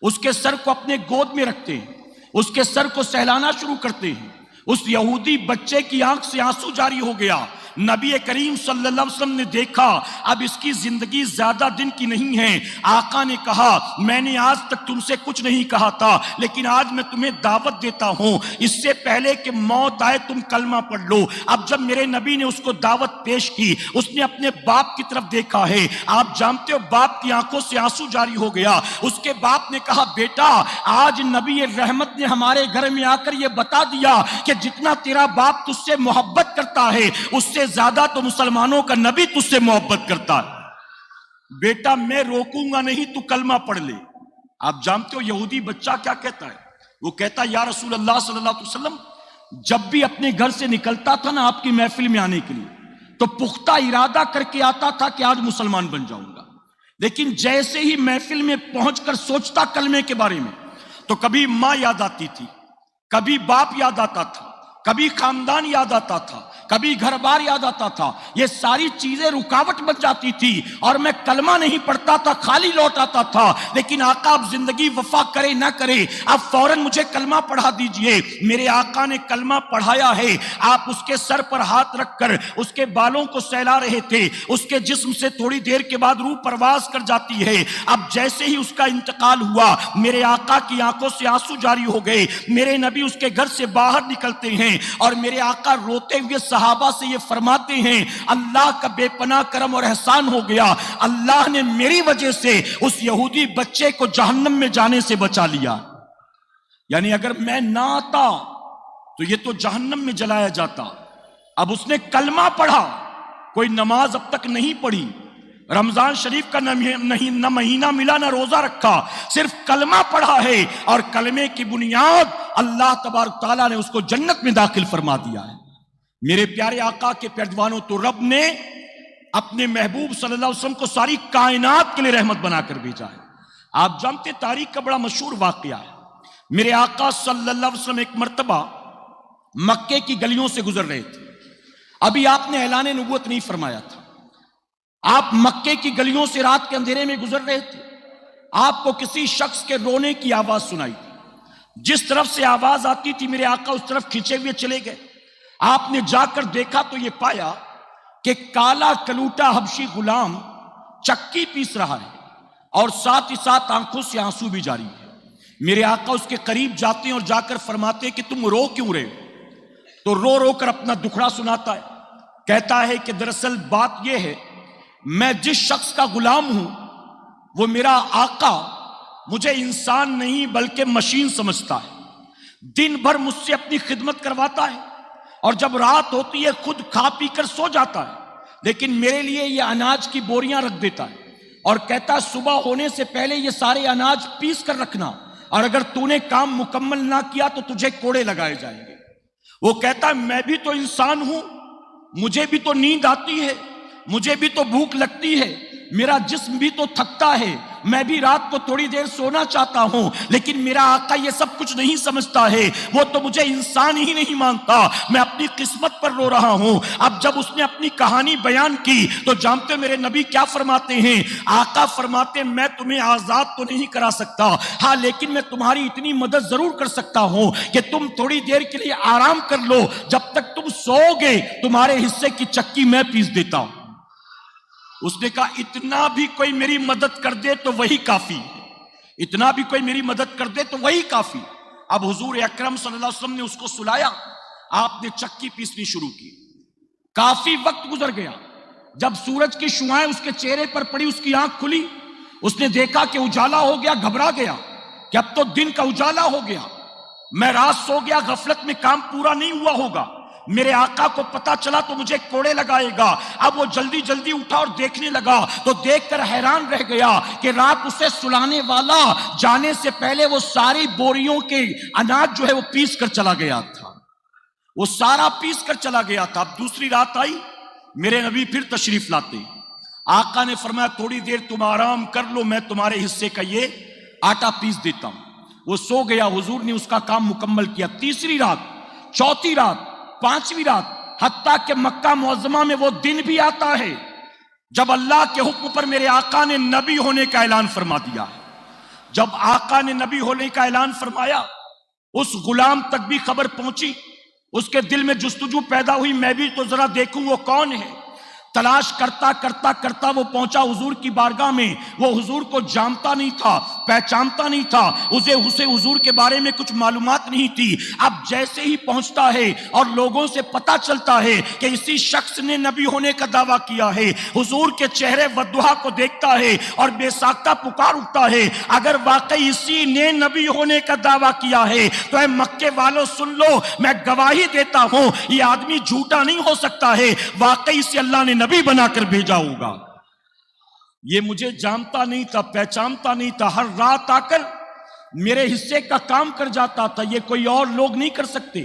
اس کے سر کو اپنے گود میں رکھتے ہیں، اس کے سر کو سہلانا شروع کرتے ہیں. اس یہودی بچے کی آنکھ سے آنسو جاری ہو گیا. نبی کریم صلی اللہ علیہ وسلم نے دیکھا اب اس کی زندگی زیادہ دن کی نہیں ہے. آقا نے کہا میں نے آج تک تم سے کچھ نہیں کہا تھا، لیکن آج میں تمہیں دعوت دیتا ہوں، اس سے پہلے کہ موت آئے تم کلمہ پڑھ لو. اب جب میرے نبی نے اس کو دعوت پیش کی، اس نے اپنے باپ کی طرف دیکھا ہے. آپ جانتے ہو باپ کی آنکھوں سے آنسو جاری ہو گیا. اس کے باپ نے کہا بیٹا آج نبی رحمت نے ہمارے گھر میں آ کر یہ بتا دیا کہ جتنا تیرا باپ تجھ سے محبت کرتا ہے اس سے زیادہ تو مسلمانوں کا نبی تجھ سے محبت کرتا ہے. بیٹا میں روکوں گا نہیں، تو کلمہ پڑھ لے. آپ جانتے ہو یہودی بچہ کیا کہتا ہے؟ وہ کہتا ہے یا رسول اللہ صلی اللہ علیہ وسلم جب بھی اپنے گھر سے نکلتا تھا نا آپ کی محفل میں آنے کے لیے تو پختہ ارادہ کر کے آتا تھا کہ آج مسلمان بن جاؤں گا، لیکن جیسے ہی محفل میں پہنچ کر سوچتا کلمے کے بارے میں تو کبھی ماں یاد آتی تھی، کبھی باپ یاد آتا تھا، کبھی خاندان یاد آتا تھا، کبھی گھر بار یاد آتا تھا. یہ ساری چیزیں رکاوٹ بن جاتی تھی اور میں کلمہ نہیں پڑھتا تھا، خالی لوٹ آتا تھا. لیکن آقا اب زندگی وفا کرے نہ کرے اب فوراً مجھے کلمہ پڑھا دیجئے. میرے آقا نے کلمہ پڑھایا ہے. آپ اس کے سر پر ہاتھ رکھ کر اس کے بالوں کو سہلا رہے تھے. اس کے جسم سے تھوڑی دیر کے بعد روح پرواز کر جاتی ہے. اب جیسے ہی اس کا انتقال ہوا میرے آقا کی آنکھوں سے آنسو جاری ہو گئے. میرے نبی اس کے گھر سے باہر نکلتے ہیں اور میرے آقا روتے ہوئے صحابہ سے یہ فرماتے ہیں اللہ کا بے پناہ کرم اور احسان ہو گیا، اللہ نے میری وجہ سے اس یہودی بچے کو جہنم میں جانے سے بچا لیا. یعنی اگر میں نہ آتا تو یہ تو جہنم میں جلایا جاتا. اب اس نے کلمہ پڑھا، کوئی نماز اب تک نہیں پڑھی، رمضان شریف کا نہ مہینہ ملا نہ روزہ رکھا، صرف کلمہ پڑھا ہے اور کلمے کی بنیاد اللہ تبارک تعالیٰ نے اس کو جنت میں داخل فرما دیا ہے. میرے پیارے آقا کے پیروانوں، تو رب نے اپنے محبوب صلی اللہ علیہ وسلم کو ساری کائنات کے لیے رحمت بنا کر بھیجا ہے۔ آپ جانتے تاریخ کا بڑا مشہور واقعہ ہے، میرے آقا صلی اللہ علیہ وسلم ایک مرتبہ مکے کی گلیوں سے گزر رہے تھے۔ ابھی آپ نے اعلان نبوت نہیں فرمایا تھا، آپ مکے کی گلیوں سے رات کے اندھیرے میں گزر رہے تھے۔ آپ کو کسی شخص کے رونے کی آواز سنائی تھی، جس طرف سے آواز آتی تھی میرے آقا اس طرف کھینچے ہوئے چلے گئے۔ آپ نے جا کر دیکھا تو یہ پایا کہ کالا کلوٹا حبشی غلام چکی پیس رہا ہے اور ساتھ ہی ساتھ آنکھوں سے آنسو بھی جاری ہے۔ میرے آقا اس کے قریب جاتے ہیں اور جا کر فرماتے ہیں کہ تم رو کیوں رہے ہو؟ تو رو رو کر اپنا دکھڑا سناتا ہے، کہتا ہے کہ دراصل بات یہ ہے، میں جس شخص کا غلام ہوں وہ میرا آقا مجھے انسان نہیں بلکہ مشین سمجھتا ہے، دن بھر مجھ سے اپنی خدمت کرواتا ہے اور جب رات ہوتی ہے خود کھا پی کر سو جاتا ہے، لیکن میرے لیے یہ اناج کی بوریاں رکھ دیتا ہے اور کہتا ہے صبح ہونے سے پہلے یہ سارے اناج پیس کر رکھنا، اور اگر تو نے کام مکمل نہ کیا تو تجھے کوڑے لگائے جائیں گے۔ وہ کہتا ہے میں بھی تو انسان ہوں، مجھے بھی تو نیند آتی ہے، مجھے بھی تو بھوک لگتی ہے، میرا جسم بھی تو تھکتا ہے، میں بھی رات کو تھوڑی دیر سونا چاہتا ہوں، لیکن میرا آقا یہ سب کچھ نہیں سمجھتا ہے، وہ تو مجھے انسان ہی نہیں مانتا، میں اپنی قسمت پر رو رہا ہوں۔ اب جب اس نے اپنی کہانی بیان کی تو جانتے میرے نبی کیا فرماتے ہیں؟ آقا فرماتے ہیں میں تمہیں آزاد تو نہیں کرا سکتا، ہاں لیکن میں تمہاری اتنی مدد ضرور کر سکتا ہوں کہ تم تھوڑی دیر کے لیے آرام کر لو، جب تک تم سو گے تمہارے حصے کی چکی میں پیس دیتا ہوں۔ اس نے کہا اتنا بھی کوئی میری مدد کر دے تو وہی کافی ہے، اتنا بھی کوئی میری مدد کر دے تو وہی کافی۔ اب حضور اکرم صلی اللہ علیہ وسلم نے اس کو سلایا، آپ نے چکی پیسنی شروع کی۔ کافی وقت گزر گیا، جب سورج کی شعاعیں اس کے چہرے پر پڑی اس کی آنکھ کھلی، اس نے دیکھا کہ اجالا ہو گیا، گھبرا گیا کہ اب تو دن کا اجالا ہو گیا، میں رات سو گیا، غفلت میں کام پورا نہیں ہوا ہوگا، میرے آقا کو پتا چلا تو مجھے کوڑے لگائے گا۔ اب وہ جلدی جلدی اٹھا اور دیکھنے لگا تو دیکھ کر حیران رہ گیا کہ رات اسے سلانے والا جانے سے پہلے وہ ساری بوریوں کے اناج جو ہے وہ پیس کر چلا گیا تھا، وہ سارا پیس کر چلا گیا تھا۔ اب دوسری رات آئی، میرے نبی پھر تشریف لاتے، آقا نے فرمایا تھوڑی دیر تم آرام کر لو، میں تمہارے حصے کا یہ آٹا پیس دیتا ہوں۔ وہ سو گیا، حضور نے اس کا کام مکمل کیا۔ تیسری رات، چوتھی رات، پانچویں رات، حتیٰ کہ مکہ معظمہ میں وہ دن بھی آتا ہے جب اللہ کے حکم پر میرے آقا نے نبی ہونے کا اعلان فرما دیا ہے۔ جب آقا نے نبی ہونے کا اعلان فرمایا، اس غلام تک بھی خبر پہنچی، اس کے دل میں جستجو پیدا ہوئی، میں بھی تو ذرا دیکھوں وہ کون ہے۔ تلاش کرتا کرتا کرتا وہ پہنچا حضور کی بارگاہ میں۔ وہ حضور کو جانتا نہیں تھا، پہچانتا نہیں تھا، اسے حضور کے بارے میں کچھ معلومات نہیں تھی۔ اب جیسے ہی پہنچتا ہے اور لوگوں سے پتا چلتا ہے کہ اسی شخص نے نبی ہونے کا دعویٰ کیا ہے، حضور کے چہرے وضحا کو دیکھتا ہے اور بے ساختہ پکار اٹھتا ہے، اگر واقعی اسی نے نبی ہونے کا دعویٰ کیا ہے تو اے مکے والوں سن لو، میں گواہی دیتا ہوں یہ آدمی جھوٹا نہیں ہو سکتا ہے، واقعی سے اللہ نے نبی بنا کر بھیجا ہوگا۔ یہ مجھے جانتا نہیں تھا، پہچانتا نہیں تھا، ہر رات آ کر میرے حصے کا کام کر جاتا تھا، یہ کوئی اور لوگ نہیں کر سکتے،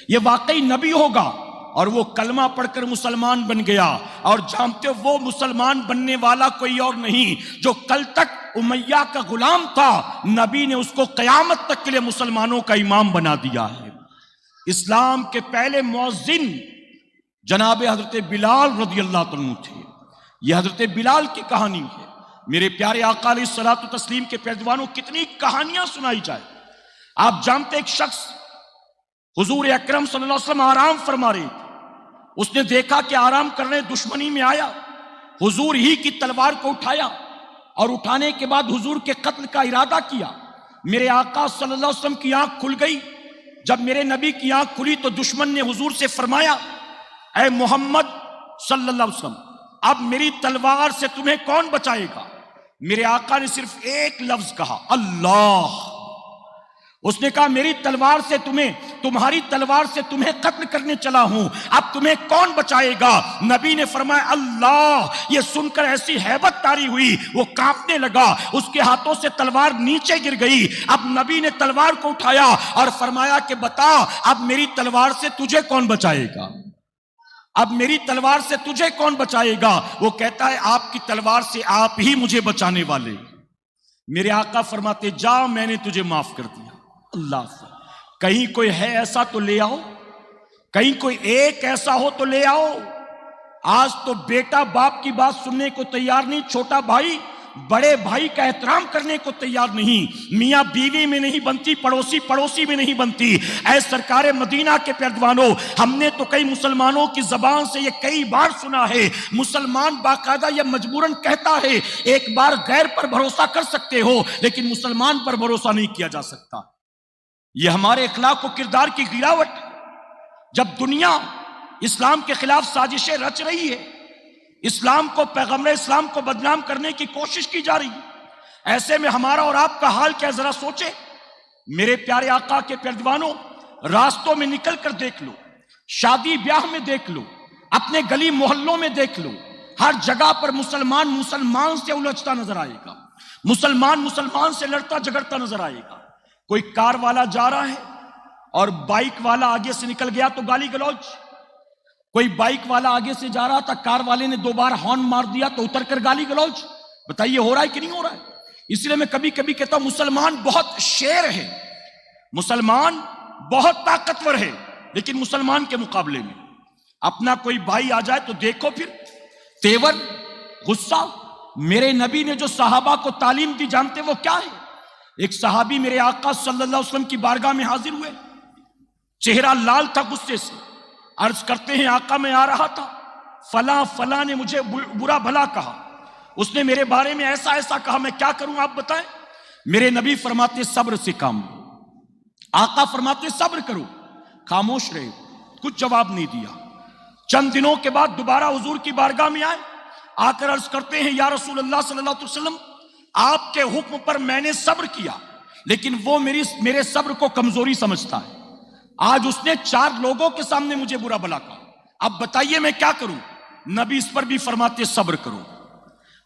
یہ واقعی نبی ہوگا۔ اور وہ کلمہ پڑھ کر مسلمان بن گیا، اور جانتے ہو وہ مسلمان بننے والا کوئی اور نہیں جو کل تک امیہ کا غلام تھا، نبی نے اس کو قیامت تک کے لیے مسلمانوں کا امام بنا دیا ہے۔ اسلام کے پہلے مؤذن جناب حضرت بلال رضی اللہ عنہ تھے۔ یہ حضرت بلال کی کہانی ہے۔ میرے پیارے آقا علیہ الصلوۃ والتسلیم کے پیروانوں کتنی کہانیاں سنائی جائے۔ آپ جانتے ایک شخص حضور اکرم صلی اللہ علیہ وسلم آرام فرما رہے تھے، اس نے دیکھا کہ آرام کرنے دشمنی میں آیا، حضور ہی کی تلوار کو اٹھایا اور اٹھانے کے بعد حضور کے قتل کا ارادہ کیا۔ میرے آقا صلی اللہ علیہ وسلم کی آنکھ کھل گئی۔ جب میرے نبی کی آنکھ کھلی تو دشمن نے حضور سے فرمایا اے محمد صلی اللہ علیہ وسلم، اب میری تلوار سے تمہیں کون بچائے گا؟ میرے آقا نے صرف ایک لفظ کہا، اللہ۔ اس نے کہا میری تلوار سے تمہاری تلوار سے تمہیں قتل کرنے چلا ہوں، اب تمہیں کون بچائے گا؟ نبی نے فرمایا اللہ۔ یہ سن کر ایسی ہیبت طاری ہوئی، وہ کانپنے لگا، اس کے ہاتھوں سے تلوار نیچے گر گئی۔ اب نبی نے تلوار کو اٹھایا اور فرمایا کہ بتا اب میری تلوار سے تجھے کون بچائے گا؟ اب میری تلوار سے تجھے کون بچائے گا؟ وہ کہتا ہے آپ کی تلوار سے آپ ہی مجھے بچانے والے۔ میرے آقا فرماتے جا میں نے تجھے معاف کر دیا۔ اللہ، کہیں کوئی ہے ایسا تو لے آؤ، کہیں کوئی ایک ایسا ہو تو لے آؤ۔ آج تو بیٹا باپ کی بات سننے کو تیار نہیں، چھوٹا بھائی بڑے بھائی کا احترام کرنے کو تیار نہیں، میاں بیوی میں نہیں بنتی، پڑوسی پڑوسی میں نہیں بنتی۔ اے سرکار مدینہ کے پیروانوں، ہم نے تو کئی مسلمانوں کی زبان سے یہ کئی بار سنا ہے، مسلمان باقاعدہ یہ مجبوراً کہتا ہے ایک بار غیر پر بھروسہ کر سکتے ہو لیکن مسلمان پر بھروسہ نہیں کیا جا سکتا۔ یہ ہمارے اخلاق و کردار کی گراوٹ ہے۔ جب دنیا اسلام کے خلاف سازشیں رچ رہی ہے، اسلام کو، پیغمبر اسلام کو بدنام کرنے کی کوشش کی جا رہی ہے، ایسے میں ہمارا اور آپ کا حال کیا؟ ذرا سوچیں۔ میرے پیارے آقا کے پیروانوں، راستوں میں نکل کر دیکھ لو، شادی بیاہ میں دیکھ لو، اپنے گلی محلوں میں دیکھ لو، ہر جگہ پر مسلمان مسلمان سے الجھتا نظر آئے گا، مسلمان مسلمان سے لڑتا جھگڑتا نظر آئے گا۔ کوئی کار والا جا رہا ہے اور بائک والا آگے سے نکل گیا تو گالی گلوچ، کوئی بائک والا آگے سے جا رہا تھا، کار والے نے 2 بار ہارن مار دیا تو اتر کر گالی گلوچ۔ بتائیے ہو رہا ہے کہ نہیں ہو رہا ہے؟ اس لیے میں کبھی کبھی کہتا ہوں مسلمان بہت شیر ہے، مسلمان بہت طاقتور ہے، لیکن مسلمان کے مقابلے میں اپنا کوئی بھائی آ جائے تو دیکھو پھر تیور، غصہ۔ میرے نبی نے جو صحابہ کو تعلیم دی جانتے وہ کیا ہے؟ ایک صحابی میرے آقا صلی اللہ علیہ وسلم کی بارگاہ میں حاضر ہوئے، چہرہ لال تھا غصے سے، عرض کرتے ہیں آقا میں آ رہا تھا، فلاں فلاں نے مجھے برا بھلا کہا، اس نے میرے بارے میں ایسا ایسا کہا، میں کیا کروں آپ بتائیں؟ میرے نبی فرماتے صبر سے کام لو۔ آقا فرماتے صبر کرو، خاموش رہے، کچھ جواب نہیں دیا۔ چند دنوں کے بعد دوبارہ حضور کی بارگاہ میں آئے، آ کر عرض کرتے ہیں یا رسول اللہ صلی اللہ علیہ وسلم، آپ کے حکم پر میں نے صبر کیا لیکن وہ میرے صبر کو کمزوری سمجھتا ہے، آج اس نے 4 لوگوں کے سامنے مجھے برا بھلا کہا، اب بتائیے میں کیا کروں؟ نبی اس پر بھی فرماتے صبر کرو،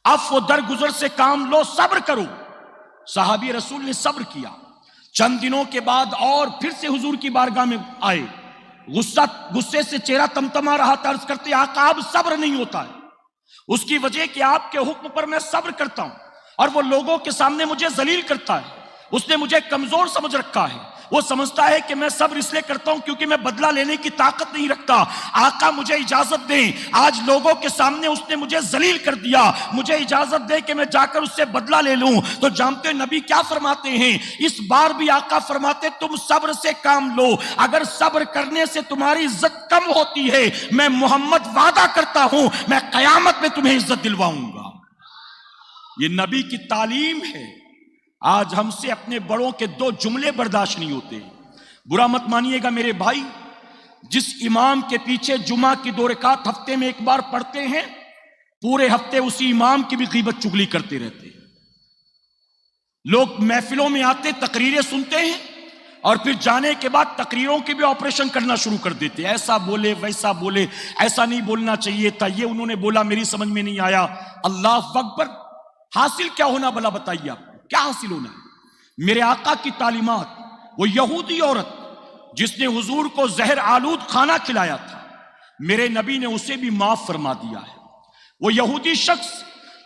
عفو درگزر سے کام لو، صبر کرو۔ صحابی رسول نے صبر کیا۔ چند دنوں کے بعد اور پھر سے حضور کی بارگاہ میں آئے، غصے سے چہرہ تمتما رہا تھا، عرض کرتے آقا اب صبر نہیں ہوتا ہے، اس کی وجہ کہ آپ کے حکم پر میں صبر کرتا ہوں اور وہ لوگوں کے سامنے مجھے ذلیل کرتا ہے، اس نے مجھے کمزور سمجھ رکھا ہے، وہ سمجھتا ہے کہ میں صبر اس لیے کرتا ہوں کیونکہ میں بدلہ لینے کی طاقت نہیں رکھتا، آقا مجھے اجازت دیں، آج لوگوں کے سامنے اس نے مجھے ذلیل کر دیا، مجھے اجازت دے کہ میں جا کر اس سے بدلہ لے لوں۔ تو جانتے نبی کیا فرماتے ہیں؟ اس بار بھی آقا فرماتے تم صبر سے کام لو، اگر صبر کرنے سے تمہاری عزت کم ہوتی ہے میں محمد وعدہ کرتا ہوں میں قیامت میں تمہیں عزت دلواؤں گا۔ یہ نبی کی تعلیم ہے۔ آج ہم سے اپنے بڑوں کے 2 جملے برداشت نہیں ہوتے، برا مت مانیے گا میرے بھائی، جس امام کے پیچھے جمعہ کی 2 رکعت ہفتے میں ایک بار پڑھتے ہیں، پورے ہفتے اسی امام کی بھی غیبت چگلی کرتے رہتے ہیں۔ لوگ محفلوں میں آتے تقریریں سنتے ہیں اور پھر جانے کے بعد تقریروں کے بھی آپریشن کرنا شروع کر دیتے، ایسا بولے ویسا بولے، ایسا نہیں بولنا چاہیے تھا، یہ انہوں نے بولا میری سمجھ میں نہیں آیا۔ اللہ اکبر، حاصل کیا ہونا بھلا بتائیے آپ کیا حاصل ہونا ہے؟ میرے آقا کی تعلیمات، وہ یہودی عورت جس نے حضور کو زہر آلود کھانا کھلایا تھا، میرے نبی نے اسے بھی معاف فرما دیا ہے۔ وہ یہودی شخص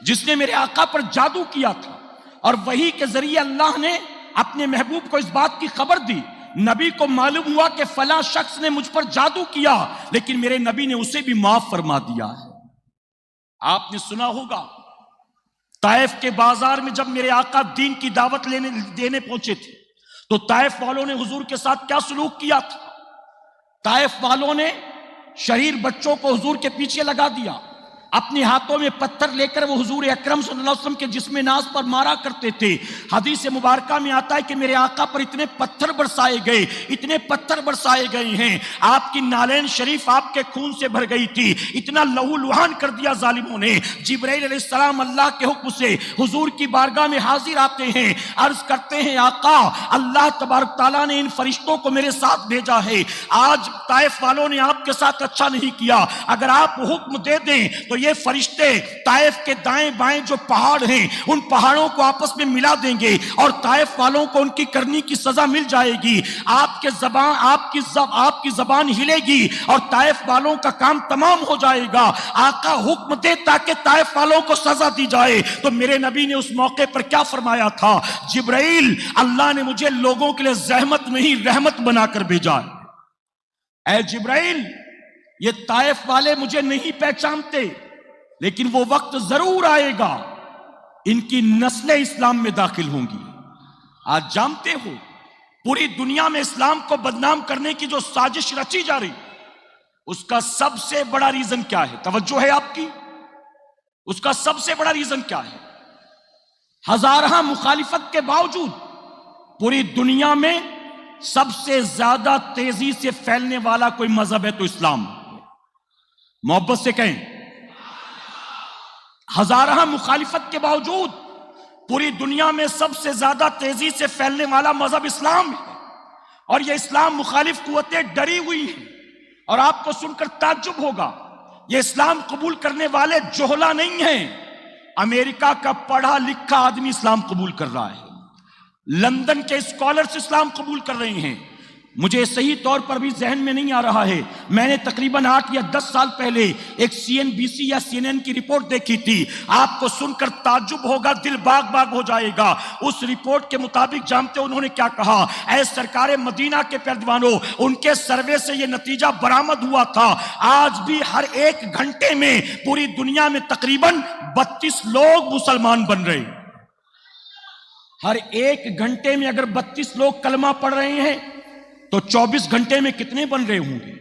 جس نے میرے آقا پر جادو کیا تھا اور وحی کے ذریعے اللہ نے اپنے محبوب کو اس بات کی خبر دی، نبی کو معلوم ہوا کہ فلاں شخص نے مجھ پر جادو کیا، لیکن میرے نبی نے اسے بھی معاف فرما دیا ہے۔ آپ نے سنا ہوگا طائف کے بازار میں جب میرے آقا دین کی دعوت دینے پہنچے تھے تو طائف والوں نے حضور کے ساتھ کیا سلوک کیا تھا؟ طائف والوں نے شریر بچوں کو حضور کے پیچھے لگا دیا، اپنے ہاتھوں میں پتھر لے کر وہ حضور اکرم صلی اللہ علیہ وسلم کے جسم ناز پر مارا کرتے تھے۔ حدیث مبارکہ میں آتا ہے کہ میرے آقا پر اتنے پتھر برسائے گئے، اتنے پتھر برسائے گئے ہیں، آپ کی نالین شریف آپ کے خون سے بھر گئی تھی، اتنا لہو لہان کر دیا ظالموں نے۔ جبرائیل علیہ السلام اللہ کے حکم سے حضور کی بارگاہ میں حاضر آتے ہیں، عرض کرتے ہیں آقا اللہ تبارک تعالیٰ نے ان فرشتوں کو میرے ساتھ بھیجا ہے، آج طائف والوں نے آپ کے ساتھ اچھا نہیں کیا، اگر آپ حکم دے دیں تو یہ فرشتے طائف کے دائیں بائیں جو پہاڑ ہیں ان پہاڑوں کو آپس میں ملا دیں گے اور طائف والوں کو ان کی کرنی کی سزا مل جائے گی. آپ کی زبان ہلے گی اور طائف والوں کا کام تمام ہو جائے گا. آقا حکم دے تاکہ طائف والوں کو سزا دی جائے. تو میرے نبی نے اس موقع پر کیا فرمایا تھا؟ جبرائیل، اللہ نے مجھے لوگوں کے لیے زحمت نہیں رحمت بنا کر بھیجا ہے. اے جبرائیل، یہ طائف والے مجھے نہیں پہچانتے، لیکن وہ وقت ضرور آئے گا ان کی نسلیں اسلام میں داخل ہوں گی. آج جانتے ہو پوری دنیا میں اسلام کو بدنام کرنے کی جو سازش رچی جا رہی، اس کا سب سے بڑا ریزن کیا ہے؟ توجہ ہے آپ کی؟ اس کا سب سے بڑا ریزن کیا ہے؟ ہزارہ مخالفت کے باوجود پوری دنیا میں سب سے زیادہ تیزی سے پھیلنے والا کوئی مذہب ہے تو اسلام. محبت سے کہیں، ہزارہ مخالفت کے باوجود پوری دنیا میں سب سے زیادہ تیزی سے پھیلنے والا مذہب اسلام ہے. اور یہ اسلام مخالف قوتیں ڈری ہوئی ہیں. اور آپ کو سن کر تعجب ہوگا، یہ اسلام قبول کرنے والے جوہلا نہیں ہیں. امریکہ کا پڑھا لکھا آدمی اسلام قبول کر رہا ہے. لندن کے اسکالرز اسلام قبول کر رہے ہیں. مجھے صحیح طور پر بھی ذہن میں نہیں آ رہا ہے، میں نے تقریباً 8 یا 10 سال پہلے ایک CNBC یا CNN کی رپورٹ دیکھی تھی. آپ کو سن کر تعجب ہوگا، دل باغ باغ ہو جائے گا. اس رپورٹ کے مطابق جانتے انہوں نے کیا کہا؟ اے سرکار مدینہ کے پیروانوں، ان کے سروے سے یہ نتیجہ برآمد ہوا تھا، آج بھی ہر 1 گھنٹے میں پوری دنیا میں تقریباً 32 لوگ مسلمان بن رہے ہیں. ہر 1 گھنٹے میں اگر 32 لوگ کلمہ پڑھ رہے ہیں تو 24 گھنٹے میں کتنے بن رہے ہوں گے؟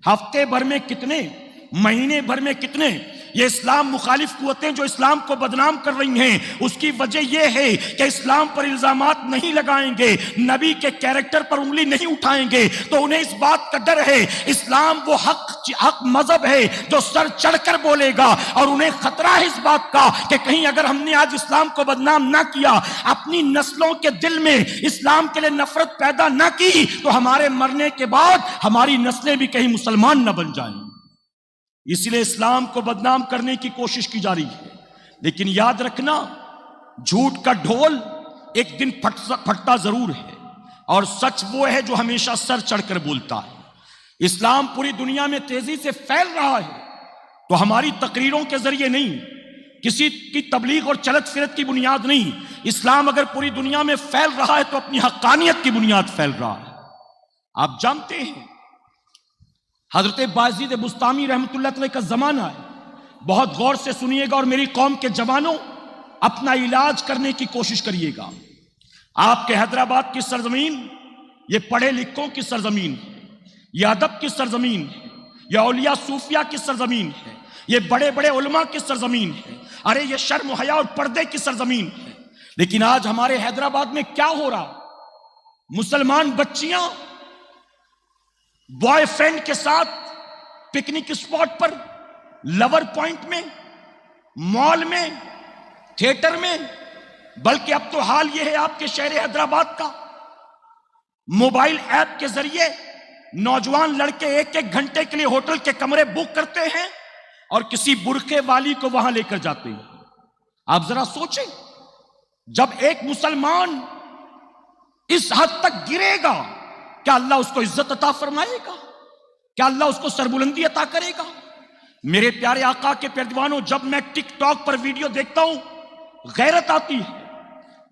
ہفتے بھر میں کتنے؟ مہینے بھر میں کتنے؟ یہ اسلام مخالف قوتیں جو اسلام کو بدنام کر رہی ہیں، اس کی وجہ یہ ہے کہ اسلام پر الزامات نہیں لگائیں گے، نبی کے کیریکٹر پر انگلی نہیں اٹھائیں گے، تو انہیں اس بات کا ڈر ہے اسلام وہ حق مذہب ہے جو سر چڑھ کر بولے گا. اور انہیں خطرہ ہے اس بات کا کہ کہیں اگر ہم نے آج اسلام کو بدنام نہ کیا، اپنی نسلوں کے دل میں اسلام کے لیے نفرت پیدا نہ کی، تو ہمارے مرنے کے بعد ہماری نسلیں بھی کہیں مسلمان نہ بن جائیں. اس لیے اسلام کو بدنام کرنے کی کوشش کی جا رہی ہے. لیکن یاد رکھنا، جھوٹ کا ڈھول ایک دن پھٹتا ضرور ہے، اور سچ وہ ہے جو ہمیشہ سر چڑھ کر بولتا ہے. اسلام پوری دنیا میں تیزی سے پھیل رہا ہے تو ہماری تقریروں کے ذریعے نہیں، کسی کی تبلیغ اور چلت فرت کی بنیاد نہیں. اسلام اگر پوری دنیا میں پھیل رہا ہے تو اپنی حقانیت کی بنیاد پھیل رہا ہے. آپ جانتے ہیں حضرت بایزید بسطامی رحمت اللہ علیہ کا زمانہ ہے. بہت غور سے سنیے گا اور میری قوم کے جوانوں اپنا علاج کرنے کی کوشش کریے گا. آپ کے حیدرآباد کی سرزمین یہ پڑھے لکھوں کی سرزمین ہے، یہ ادب کی سرزمین ہے، یہ اولیاء صوفیہ کی سرزمین ہے، یہ بڑے بڑے علماء کی سرزمین ہے. ارے یہ شرم و حیا اور پردے کی سرزمین ہے. لیکن آج ہمارے حیدرآباد میں کیا ہو رہا؟ مسلمان بچیاں بوائے فرینڈ کے ساتھ پکنک اسپاٹ پر، لور پوائنٹ میں، مال میں، تھیٹر میں، بلکہ اب تو حال یہ ہے آپ کے شہر حیدرآباد کا، موبائل ایپ کے ذریعے نوجوان لڑکے 1 گھنٹے کے لیے ہوٹل کے کمرے بک کرتے ہیں اور کسی برقعے والی کو وہاں لے کر جاتے ہیں. آپ ذرا سوچیں، جب ایک مسلمان اس حد تک گرے گا، کیا اللہ اس کو عزت عطا فرمائے گا؟ کیا اللہ اس کو سربلندی عطا کرے گا؟ میرے پیارے آقا کے پیروانوں، جب میں ٹک ٹاک پر ویڈیو دیکھتا ہوں غیرت آتی ہے.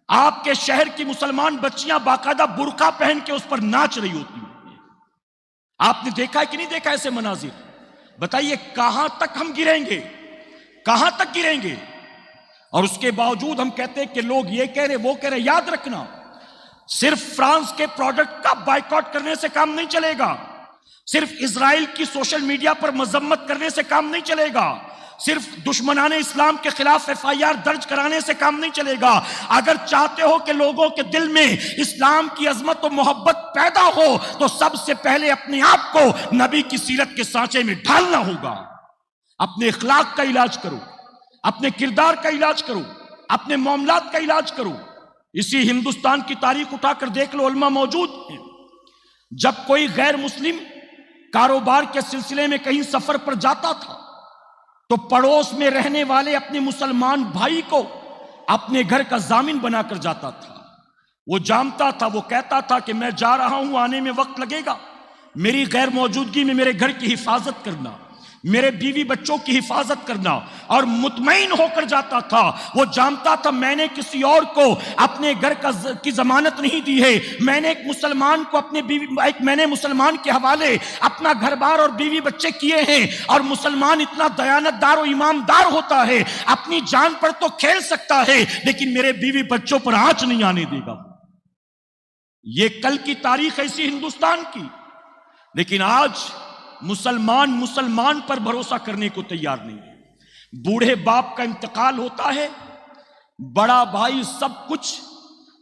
آپ کے شہر کی مسلمان بچیاں باقاعدہ برقع پہن کے اس پر ناچ رہی ہوتی ہیں. آپ نے دیکھا ہے کہ نہیں دیکھا ایسے مناظر؟ بتائیے کہاں تک ہم گریں گے؟ کہاں تک گریں گے؟ اور اس کے باوجود ہم کہتے ہیں کہ لوگ یہ کہہ رہے وہ کہہ رہے. یاد رکھنا، صرف فرانس کے پروڈکٹ کا بائیکاٹ کرنے سے کام نہیں چلے گا، صرف اسرائیل کی سوشل میڈیا پر مذمت کرنے سے کام نہیں چلے گا، صرف دشمنان اسلام کے خلاف FIR درج کرانے سے کام نہیں چلے گا. اگر چاہتے ہو کہ لوگوں کے دل میں اسلام کی عظمت و محبت پیدا ہو تو سب سے پہلے اپنے آپ کو نبی کی سیرت کے سانچے میں ڈھالنا ہوگا. اپنے اخلاق کا علاج کرو، اپنے کردار کا علاج کرو، اپنے معاملات کا علاج کرو. اسی ہندوستان کی تاریخ اٹھا کر دیکھ لو، علماء موجود ہیں. جب کوئی غیر مسلم کاروبار کے سلسلے میں کہیں سفر پر جاتا تھا تو پڑوس میں رہنے والے اپنے مسلمان بھائی کو اپنے گھر کا ضامن بنا کر جاتا تھا. وہ جانتا تھا، وہ کہتا تھا کہ میں جا رہا ہوں، آنے میں وقت لگے گا، میری غیر موجودگی میں میرے گھر کی حفاظت کرنا، میرے بیوی بچوں کی حفاظت کرنا، اور مطمئن ہو کر جاتا تھا. وہ جانتا تھا میں نے کسی اور کو اپنے گھر کی ضمانت نہیں دی ہے، میں نے ایک مسلمان کو میں نے مسلمان کے حوالے اپنا گھر بار اور بیوی بچے کیے ہیں. اور مسلمان اتنا دیانتدار و ایماندار ہوتا ہے، اپنی جان پر تو کھیل سکتا ہے لیکن میرے بیوی بچوں پر آنچ نہیں آنے دے گا. یہ کل کی تاریخ ایسی ہندوستان کی. لیکن آج مسلمان پر بھروسہ کرنے کو تیار نہیں ہے. بوڑھے باپ کا انتقال ہوتا ہے، بڑا بھائی سب کچھ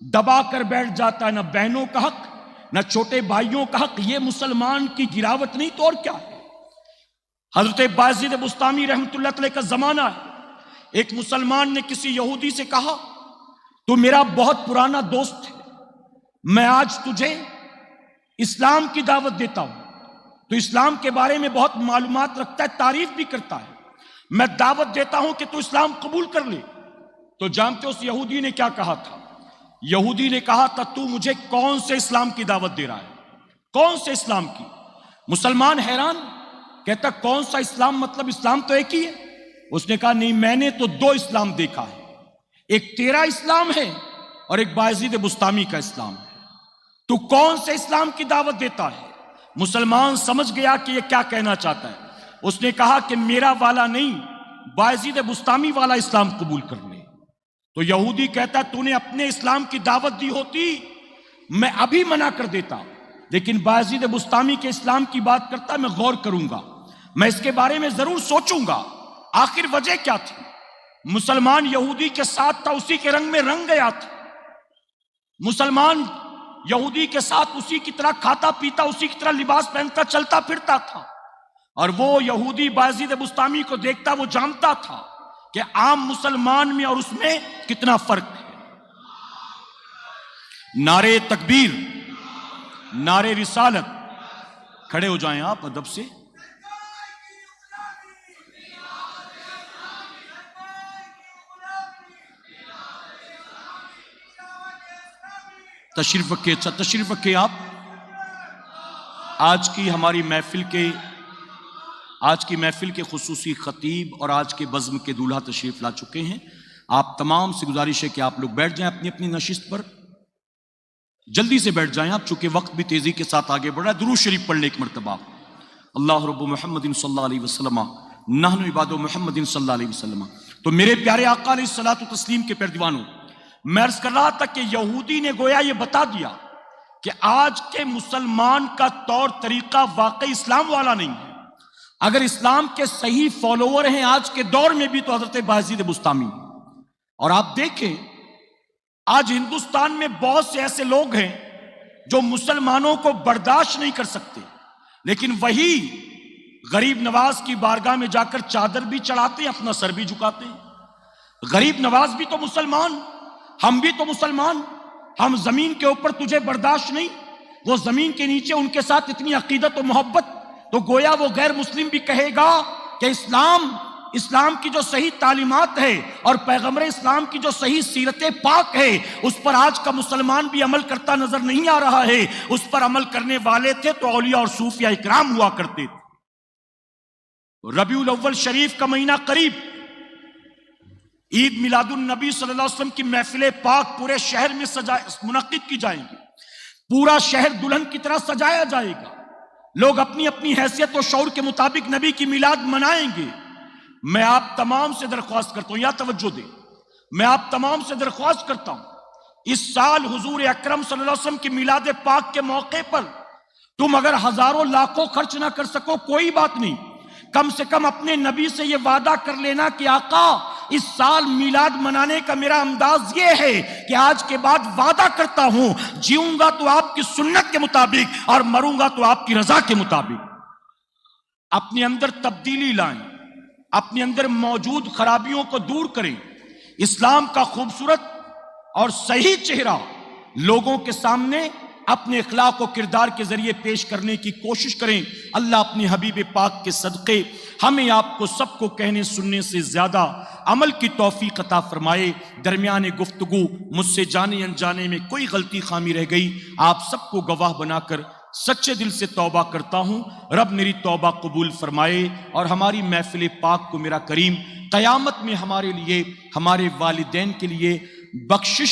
دبا کر بیٹھ جاتا ہے، نہ بہنوں کا حق نہ چھوٹے بھائیوں کا حق. یہ مسلمان کی گراوٹ نہیں تو اور کیا ہے. حضرت بایزید بسطامی رحمت اللہ علیہ کا زمانہ ہے. ایک مسلمان نے کسی یہودی سے کہا تو میرا بہت پرانا دوست ہے، میں آج تجھے اسلام کی دعوت دیتا ہوں، تو اسلام کے بارے میں بہت معلومات رکھتا ہے، تعریف بھی کرتا ہے، میں دعوت دیتا ہوں کہ تو اسلام قبول کر لے. تو جانتے اس یہودی نے کیا کہا تھا؟ یہودی نے کہا تھا تو مجھے کون سے اسلام کی دعوت دے رہا ہے؟ کون سے اسلام کی؟ مسلمان حیران، کہتا کون سا اسلام؟ مطلب اسلام تو ایک ہی ہے. اس نے کہا نہیں، میں نے تو دو اسلام دیکھا ہے، ایک تیرا اسلام ہے اور ایک بایزید بسطامی کا اسلام ہے. تو کون سے اسلام کی دعوت دیتا ہے؟ مسلمان سمجھ گیا کہ یہ کیا کہنا چاہتا ہے. اس نے کہا کہ میرا والا نہیں، بایزید بسطامی والا اسلام قبول کر لے. تو یہودی کہتا تو نے اپنے اسلام کی دعوت دی ہوتی میں ابھی منع کر دیتا، لیکن بایزید بسطامی کے اسلام کی بات کرتا میں غور کروں گا، میں اس کے بارے میں ضرور سوچوں گا آخر وجہ کیا تھی. مسلمان یہودی کے ساتھ تھا، اسی کے رنگ میں رنگ گیا تھا. مسلمان یہودی کے ساتھ اسی کی طرح کھاتا پیتا، اسی کی طرح لباس پہنتا، چلتا پھرتا تھا. اور وہ یہودی بایزید بسطامی کو دیکھتا، وہ جانتا تھا کہ عام مسلمان میں اور اس میں کتنا فرق ہے. نعرے تکبیر، نعرے رسالت. کھڑے ہو جائیں آپ ادب سے. تشریف رکھے، اچھا تشریف رکھے آپ. آج کی ہماری محفل کے خصوصی خطیب اور آج کے بزم کے دولہا تشریف لا چکے ہیں. آپ تمام سے گزارش ہے کہ آپ لوگ بیٹھ جائیں اپنی اپنی نشست پر، جلدی سے بیٹھ جائیں آپ، چونکہ وقت بھی تیزی کے ساتھ آگے بڑھ رہا ہے. درود شریف پڑھ لیں ایک مرتبہ. اللہ رب محمد صلی اللہ علیہ وسلم نحن عباد محمد صلی اللہ علیہ وسلم. تو میرے پیارے آقا علیہ الصلوۃ والتسلیم کے پیروانوں، میں عرض کر رہا تھا کہ یہودی نے گویا یہ بتا دیا کہ آج کے مسلمان کا طور طریقہ واقعی اسلام والا نہیں ہے. اگر اسلام کے صحیح فالوور ہیں آج کے دور میں بھی تو حضرت بایزید بسطامی. اور آپ دیکھیں آج ہندوستان میں بہت سے ایسے لوگ ہیں جو مسلمانوں کو برداشت نہیں کر سکتے، لیکن وہی غریب نواز کی بارگاہ میں جا کر چادر بھی چڑھاتے ہیں، اپنا سر بھی جھکاتے ہیں. غریب نواز بھی تو مسلمان، ہم بھی تو مسلمان. ہم زمین کے اوپر تجھے برداشت نہیں، وہ زمین کے نیچے ان کے ساتھ اتنی عقیدت و محبت، تو گویا وہ غیر مسلم بھی کہے گا کہ اسلام کی جو صحیح تعلیمات ہے اور پیغمبر اسلام کی جو صحیح سیرت پاک ہے اس پر آج کا مسلمان بھی عمل کرتا نظر نہیں آ رہا ہے. اس پر عمل کرنے والے تھے تو اولیاء اور صوفیاء اکرام ہوا کرتے تھے. ربیع الاول شریف کا مہینہ قریب، عید میلاد النبی صلی اللہ علیہ وسلم کی محفل پاک پورے شہر میں منعقد کی جائیں گی. پورا شہر دلہن کی طرح سجایا جائے گا. لوگ اپنی اپنی حیثیت و شعور کے مطابق نبی کی میلاد منائیں گے. میں آپ تمام سے درخواست کرتا ہوں، یا توجہ دیں، میں آپ تمام سے درخواست کرتا ہوں اس سال حضور اکرم صلی اللہ علیہ وسلم کی میلاد پاک کے موقع پر تم اگر ہزاروں لاکھوں خرچ نہ کر سکو کوئی بات نہیں، کم سے کم اپنے نبی سے یہ وعدہ کر لینا کہ آقا اس سال میلاد منانے کا میرا انداز یہ ہے کہ آج کے بعد وعدہ کرتا ہوں جیوں گا تو آپ کی سنت کے مطابق اور مروں گا تو آپ کی رضا کے مطابق. اپنے اندر تبدیلی لائیں، اپنے اندر موجود خرابیوں کو دور کریں، اسلام کا خوبصورت اور صحیح چہرہ لوگوں کے سامنے اپنے اخلاق و کردار کے ذریعے پیش کرنے کی کوشش کریں. اللہ اپنی حبیب پاک کے صدقے ہمیں آپ کو سب کو کہنے سننے سے زیادہ عمل کی توفیق عطا فرمائے۔ درمیان گفتگو مجھ سے جانے انجانے میں کوئی غلطی خامی رہ گئی، آپ سب کو گواہ بنا کر سچے دل سے توبہ کرتا ہوں۔ رب میری توبہ قبول فرمائے اور ہماری محفل پاک کو میرا کریم قیامت میں ہمارے لیے، ہمارے والدین کے لیے بخشش